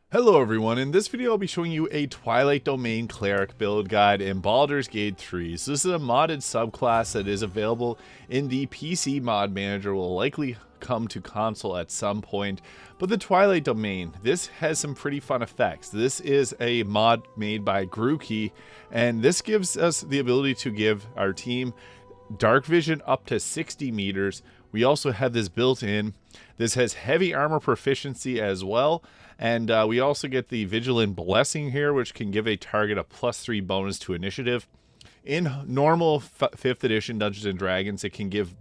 Hello everyone, in this video I'll be showing you a Twilight Domain Cleric build guide in Baldur's Gate 3. So this is a modded subclass that is available in the PC mod manager, will likely come to console at some point. But the Twilight Domain, this has some pretty fun effects. This is a mod made by Grooki, and this gives us the ability to give our team darkvision up to 60 meters. We also have this built in. This has heavy armor proficiency as well. And we also get the Vigilant Blessing here, which can give a target a +3 bonus to initiative. In normal 5th edition Dungeons and Dragons, it can give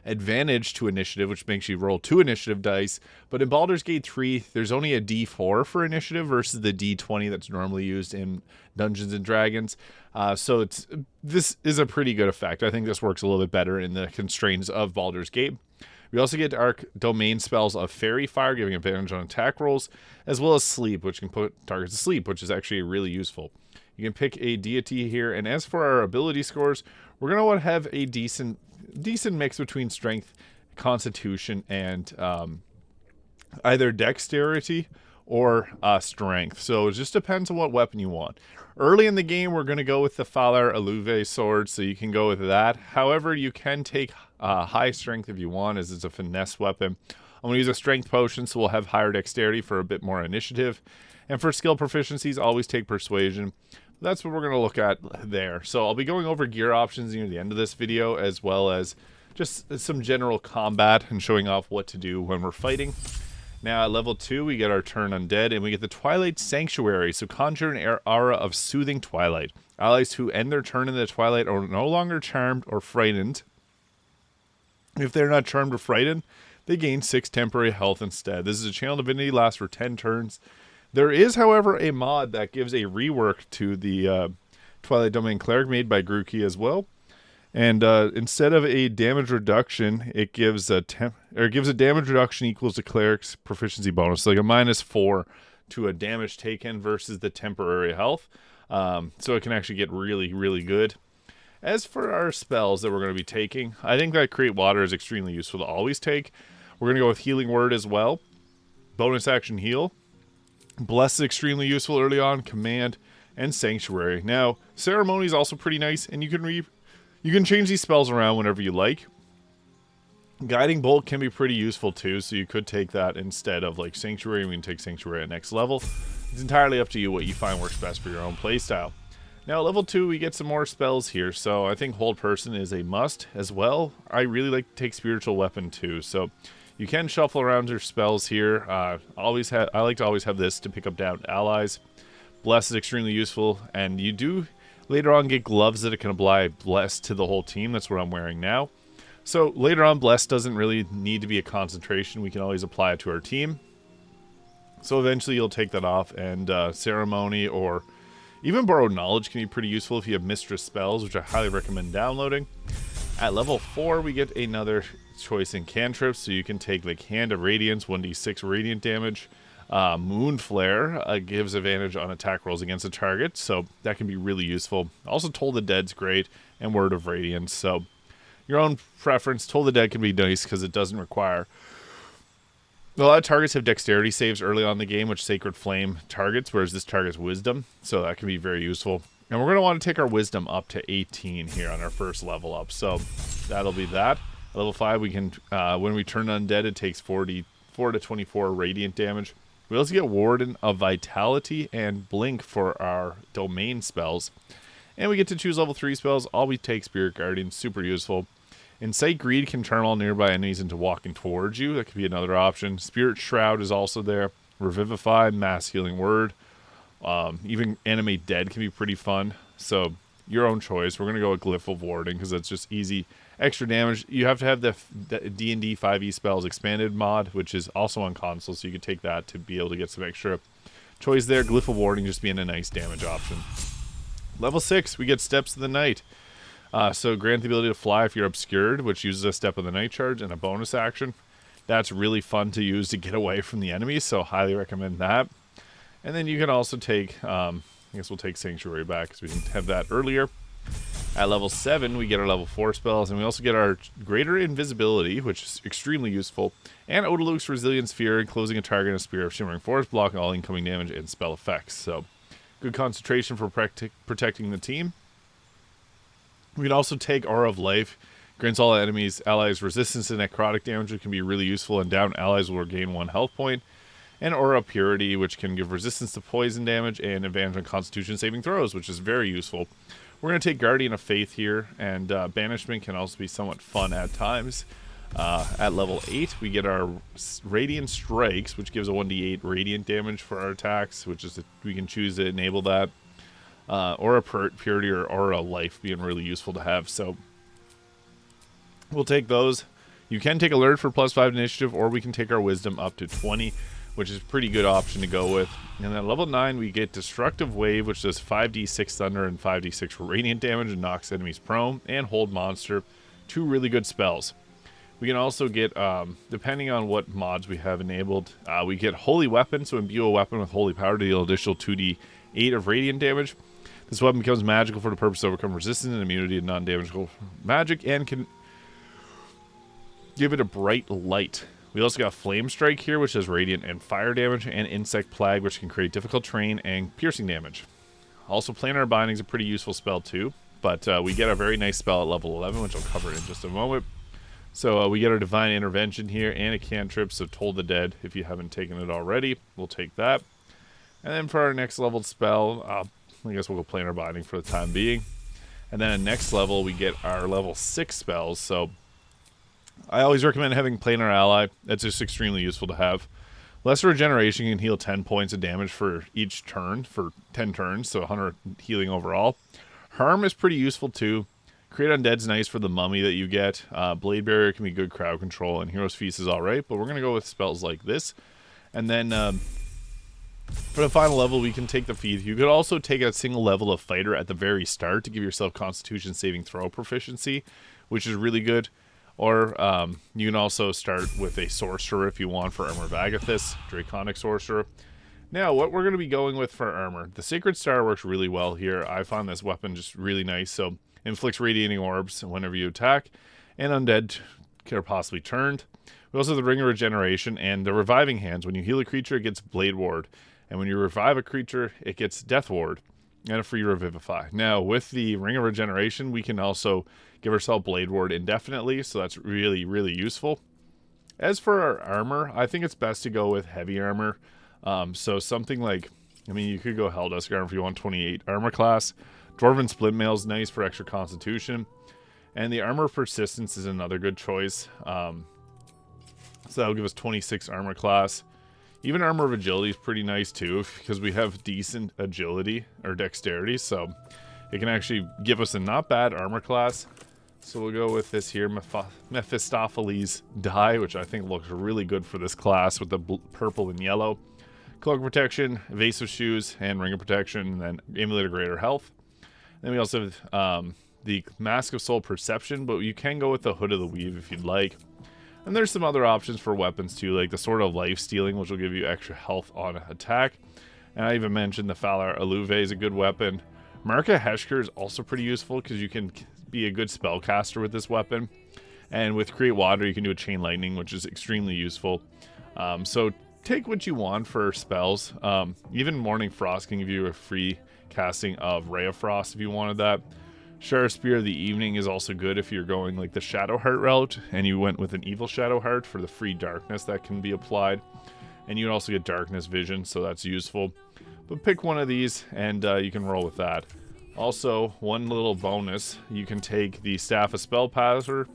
advantage to initiative, which makes you roll 2 initiative dice. But in Baldur's Gate 3, there's only a D4 for initiative versus the D20 that's normally used in Dungeons and Dragons. So this is a pretty good effect. I think this works a little bit better in the constraints of Baldur's Gate. We also get Dark Domain spells of Fairy Fire, giving advantage on attack rolls, as well as Sleep, which can put targets to sleep, which is actually really useful. You can pick a deity here, and as for our ability scores, we're going to want to have a decent mix between Strength, Constitution, and either Dexterity or Strength. So it just depends on what weapon you want. Early in the game, we're going to go with the Flair Alluve sword, so you can go with that. However, you can take high strength if you want, as it's a finesse weapon. I'm going to use a strength potion, so we'll have higher dexterity for a bit more initiative. And for skill proficiencies, always take persuasion. That's what we're going to look at there. So I'll be going over gear options near the end of this video, as well as just some general combat and showing off what to do when we're fighting. Now at level 2, we get our Turn Undead, and we get the Twilight Sanctuary, so conjure an aura of Soothing Twilight. Allies who end their turn in the Twilight are no longer charmed or frightened. If they're not charmed or frightened, they gain 6 temporary health instead. This is a Channel Divinity, lasts for 10 turns. There is, however, a mod that gives a rework to the Twilight Domain Cleric made by Grooki as well. And instead of a damage reduction, it gives a damage reduction equals to Cleric's proficiency bonus, like a -4 to a damage taken versus the temporary health. So it can actually get really, really good. As for our spells that we're going to be taking, I think that Create Water is extremely useful to always take. We're going to go with Healing Word as well. Bonus action Heal. Bless is extremely useful early on. Command and Sanctuary. Now, Ceremony is also pretty nice, and you can change these spells around whenever you like. Guiding Bolt can be pretty useful too, so you could take that instead of like Sanctuary. We can take Sanctuary at next level. It's entirely up to you what you find works best for your own playstyle. Now at level 2, we get some more spells here, so I think Hold Person is a must as well. I really like to take Spiritual Weapon too, so you can shuffle around your spells here. I like to always have this to pick up down allies. Bless is extremely useful, and you do later on get gloves that it can apply Bless to the whole team. That's what I'm wearing now. So later on, Bless doesn't really need to be a concentration. We can always apply it to our team. So eventually you'll take that off, and Ceremony or even Borrowed Knowledge can be pretty useful if you have Mistress spells, which I highly recommend downloading. At level 4, we get another choice in cantrips, so you can take like Hand of Radiance, 1d6 radiant damage. Moon Flare gives advantage on attack rolls against a target, so that can be really useful. Also, Toll the Dead's great, and Word of Radiance, so your own preference. Toll the Dead can be nice because it doesn't require... A lot of targets have dexterity saves early on in the game, which Sacred Flame targets, whereas this targets Wisdom, so that can be very useful. And we're going to want to take our Wisdom up to 18 here on our first level up, so that'll be that. At level 5, we can, when we turn undead, it takes 4 to 24 radiant damage. We also get Warden of Vitality and Blink for our domain spells. And we get to choose level 3 spells. All we take Spirit Guardian, super useful. Incite Greed can turn all nearby enemies into walking towards you. That could be another option. Spirit Shroud is also there. Revivify, Mass Healing Word. Even Animate Dead can be pretty fun. So, your own choice. We're going to go with Glyph of Warding because that's just easy. Extra damage. You have to have the D&D 5e spells expanded mod, which is also on console, so you can take that to be able to get some extra choice there. Glyph of Warding just being a nice damage option. Level 6, we get Steps of the Night. So grant the ability to fly if you're obscured, which uses a Step of the Night charge and a bonus action. That's really fun to use to get away from the enemies, so highly recommend that. And then you can also take, I guess we'll take Sanctuary back because we didn't have that earlier. At level 7, we get our level 4 spells, and we also get our greater invisibility, which is extremely useful, and Odaluk's Resilient Sphere, enclosing a target in a spear of shimmering force, blocking all incoming damage and spell effects. So, good concentration for protecting the team. We can also take Aura of Life, grants all enemies allies resistance to necrotic damage, which can be really useful, and down allies will regain 1 health point. And Aura Purity, which can give resistance to poison damage and advantage on Constitution saving throws, which is very useful. We're going to take Guardian of Faith here, and Banishment can also be somewhat fun at times. At level 8, we get our Radiant Strikes, which gives a 1d8 radiant damage for our attacks, which is we can choose to enable that. Aura Purity or Aura Life being really useful to have, so we'll take those. You can take Alert for +5 initiative, or we can take our Wisdom up to 20, which is a pretty good option to go with. And at level 9, we get Destructive Wave, which does 5d6 thunder and 5d6 radiant damage and knocks enemies prone, and Hold Monster. 2 really good spells. We can also get, depending on what mods we have enabled, we get Holy Weapon, so imbue a weapon with Holy Power to deal additional 2d8 of radiant damage. This weapon becomes magical for the purpose to overcome resistance and immunity to non-damageable magic, and can give it a bright light. We also got Flame Strike here, which has radiant and fire damage, and Insect Plague, which can create difficult terrain and piercing damage. Also, Planar Binding is a pretty useful spell too, but we get a very nice spell at level 11, which I'll cover in just a moment. So we get our Divine Intervention here and a cantrip, so Toll the Dead, if you haven't taken it already, we'll take that. And then for our next leveled spell, I guess we'll go Planar Binding for the time being. And then at next level, we get our level 6 spells, so I always recommend having Planar Ally. That's just extremely useful to have. Lesser Regeneration can heal 10 points of damage for each turn, for 10 turns, so 100 healing overall. Harm is pretty useful too. Create Undead's nice for the mummy that you get. Blade Barrier can be good crowd control, and Hero's Feast is alright, but we're going to go with spells like this. And then for the final level, we can take the Feat. You could also take a single level of Fighter at the very start to give yourself Constitution saving throw proficiency, which is really good. Or you can also start with a Sorcerer if you want for Armor of Agathis, Draconic Sorcerer. Now, what we're going to be going with for armor, the Sacred Star works really well here. I find this weapon just really nice. So, inflicts radiating orbs whenever you attack, and undead are possibly turned. We also have the Ring of Regeneration and the Reviving Hands. When you heal a creature, it gets Blade Ward. And when you revive a creature, it gets Death Ward and a free Revivify. Now, with the Ring of Regeneration, we can also give ourselves Blade Ward indefinitely, so that's really, really useful. As for our armor, I think it's best to go with heavy armor. So something like, I mean, you could go Helldusk Armor if you want 28 armor class. Dwarven Split Mail is nice for extra constitution. And the Armor of Persistence is another good choice. So that'll give us 26 armor class. Even Armor of Agility is pretty nice too, because we have decent agility or dexterity. So it can actually give us a not bad armor class. So we'll go with this here, Mephistopheles Die, which I think looks really good for this class with the purple and yellow. Cloak of Protection, Evasive Shoes, and Ring of Protection, and then Amulet of Greater Health. Then we also have the Mask of Soul Perception, but you can go with the Hood of the Weave if you'd like. And there's some other options for weapons too, like the Sword of Life Stealing, which will give you extra health on attack. And I even mentioned the Falar Aluve is a good weapon. Marka Heshker is also pretty useful because you can be a good spellcaster with this weapon. And with Create Water, you can do a Chain Lightning, which is extremely useful. So take what you want for spells. Even Morning Frost can give you a free casting of Ray of Frost if you wanted that. Sharp Spear of the Evening is also good if you're going like the Shadowheart route and you went with an Evil Shadowheart for the free darkness that can be applied. And you can also get Darkness Vision, so that's useful. But pick one of these and you can roll with that. Also, one little bonus, you can take the Staff of Spellcaster,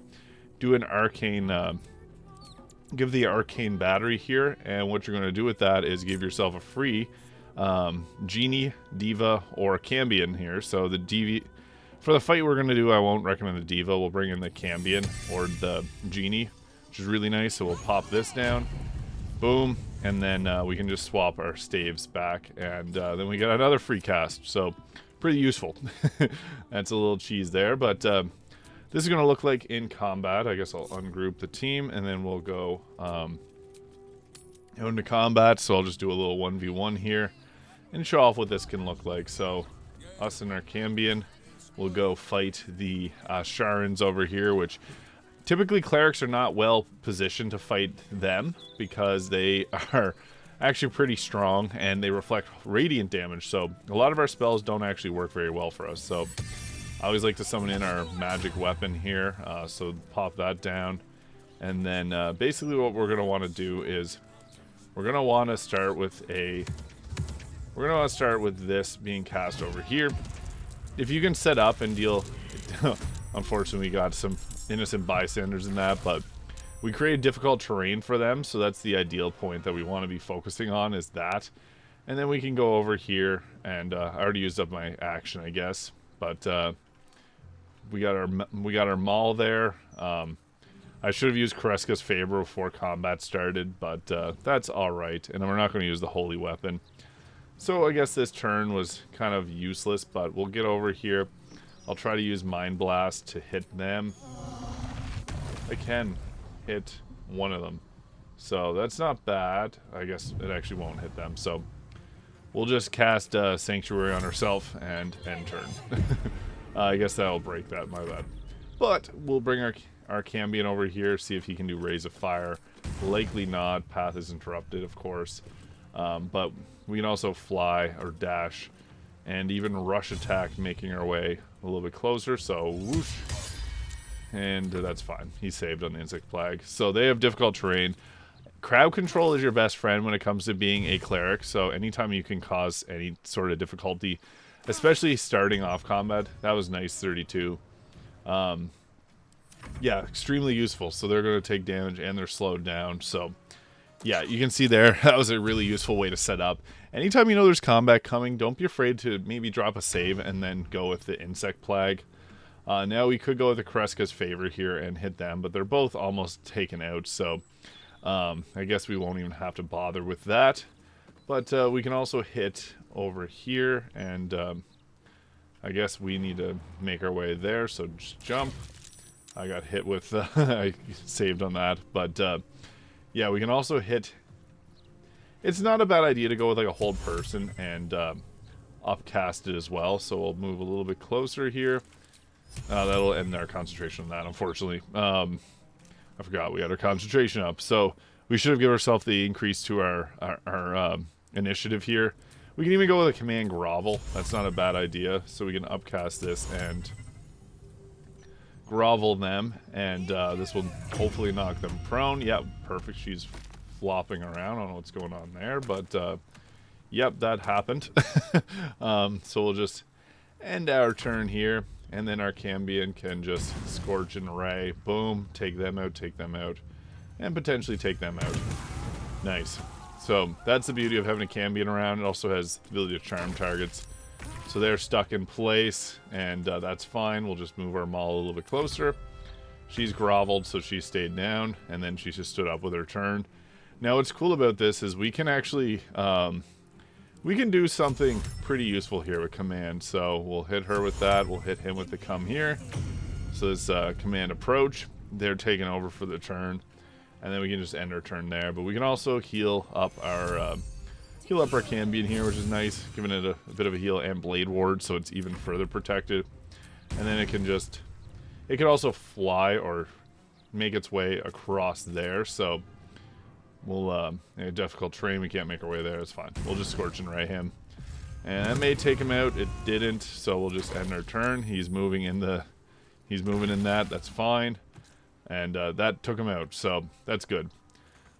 do an Arcane, give the Arcane Battery here, and what you're going to do with that is give yourself a free Genie, Diva, or Cambion here. So the Diva, for the fight we're going to do, I won't recommend the Diva. We'll bring in the Cambion or the Genie, which is really nice. So we'll pop this down. Boom. And then we can just swap our staves back. And then we get another free cast. So pretty useful. That's a little cheese there. But this is going to look like in combat. I guess I'll ungroup the team. And then we'll go into combat. So I'll just do a little 1v1 here. And show off what this can look like. So us and our Cambion. we'll go fight the Sharans over here, which typically clerics are not well positioned to fight them because they are actually pretty strong and they reflect radiant damage. So a lot of our spells don't actually work very well for us. So I always like to summon in our magic weapon here. So pop that down. And then basically what we're going to want to do is we're going to want to start with this being cast over here. If you can set up and deal, unfortunately we got some innocent bystanders in that, but we create difficult terrain for them, so that's the ideal point that we want to be focusing on, is that. And then we can go over here, and I already used up my action, I guess, but we got our maul there. I should have used Kreska's Favor before combat started, but that's alright, and we're not going to use the Holy Weapon. So I guess this turn was kind of useless, but we'll get over here. I'll try to use Mind Blast to hit them. I can hit one of them, so that's not bad. I guess it actually won't hit them, so we'll just cast Sanctuary on ourselves and end turn. I guess that'll break that, my bad. But we'll bring our Cambion over here, see if he can do Raise of Fire. Likely not. Path is interrupted, of course. But we can also fly or dash and even rush attack, making our way a little bit closer. So whoosh, and that's fine. He's saved on the Insect Plague. So they have difficult terrain. Crowd control is your best friend when it comes to being a cleric. So anytime you can cause any sort of difficulty, especially starting off combat, that was nice. 32. Yeah, extremely useful. So they're going to take damage and they're slowed down. So yeah, you can see there, that was a really useful way to set up. Anytime you know there's combat coming, don't be afraid to maybe drop a save and then go with the Insect Plague. Now we could go with the Kreska's Favor here and hit them, but they're both almost taken out, so I guess we won't even have to bother with that. But we can also hit over here, and I guess we need to make our way there, so just jump. I got hit with, I saved on that, but yeah, we can also hit. It's not a bad idea to go with like a hold person and upcast it as well. So we'll move a little bit closer here. That'll end our concentration on that, unfortunately. I forgot we had our concentration up. So we should have given ourselves the increase to our initiative here. We can even go with a command grovel. That's not a bad idea. So we can upcast this and grovel them, and this will hopefully knock them prone. Yep, perfect. She's flopping around. I don't know what's going on there, but yep, that happened. So we'll just end our turn here, and then our Cambion can just Scorch and Ray. Boom, take them out, and potentially take them out. Nice. So that's the beauty of having a Cambion around. It also has the ability to charm targets. So they're stuck in place, and that's fine. We'll just move our Maul a little bit closer. She's groveled, so she stayed down, and then she just stood up with her turn. Now what's cool about this is we can actually, we can do something pretty useful here with command. So we'll hit her with that. We'll hit him with the come here. So this command approach, they're taking over for the turn, and then we can just end our turn there. But we can also heal up our Cambion here, which is nice, giving it a bit of a heal and Blade Ward, so it's even further protected. And then it can also fly or make its way across there. So we'll in a difficult terrain, we can't make our way there. It's fine. We'll just Scorch and Ray him, and that may take him out. It didn't, so we'll just end our turn. He's moving in that. That's fine, and that took him out. So that's good.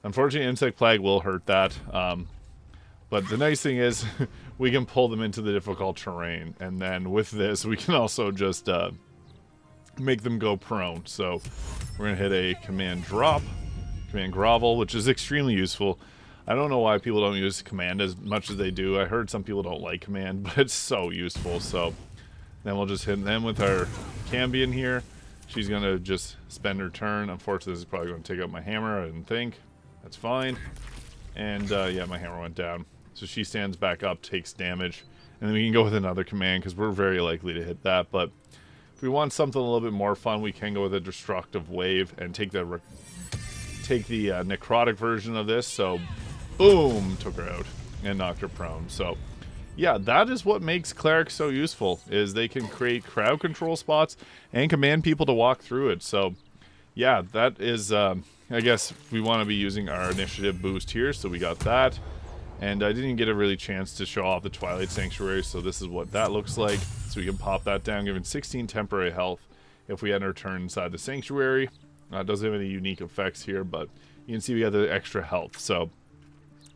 Unfortunately, Insect Plague will hurt that. But the nice thing is we can pull them into the difficult terrain, and then with this we can also just make them go prone. So we're going to hit a command drop, command grovel, which is extremely useful. I don't know why people don't use command as much as they do. I heard some people don't like command, but it's so useful. So then we'll just hit them with our Cambion here. She's going to just spend her turn. Unfortunately, this is probably going to take out my hammer. I didn't think. That's fine. And yeah, my hammer went down. So she stands back up, takes damage, and then we can go with another command because we're very likely to hit that. But if we want something a little bit more fun, we can go with a Destructive Wave and take the necrotic version of this. So boom, took her out and knocked her prone. So yeah, that is what makes clerics so useful, is they can create crowd control spots and command people to walk through it. So yeah, that is, I guess we want to be using our initiative boost here, so we got that. And I didn't get a really chance to show off the Twilight Sanctuary, so this is what that looks like. So we can pop that down, giving 16 temporary health if we end our turn inside the Sanctuary. It doesn't have any unique effects here, but you can see we got the extra health. So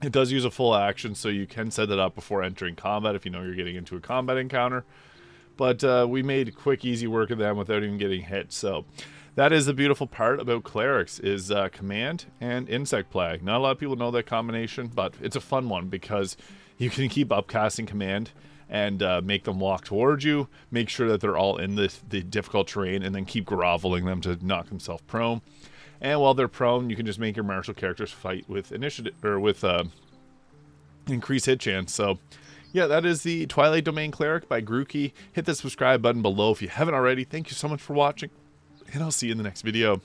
it does use a full action, so you can set it up before entering combat if you know you're getting into a combat encounter. But we made quick, easy work of them without even getting hit. So that is the beautiful part about clerics, is command and insect plague. Not a lot of people know that combination, but it's a fun one because you can keep upcasting command and make them walk towards you, make sure that they're all in the difficult terrain, and then keep groveling them to knock themselves prone. And while they're prone, you can just make your martial characters fight with initiative, or with increased hit chance. So yeah, that is the Twilight Domain Cleric by Grooki. Hit the subscribe button below if you haven't already. Thank you so much for watching, and I'll see you in the next video.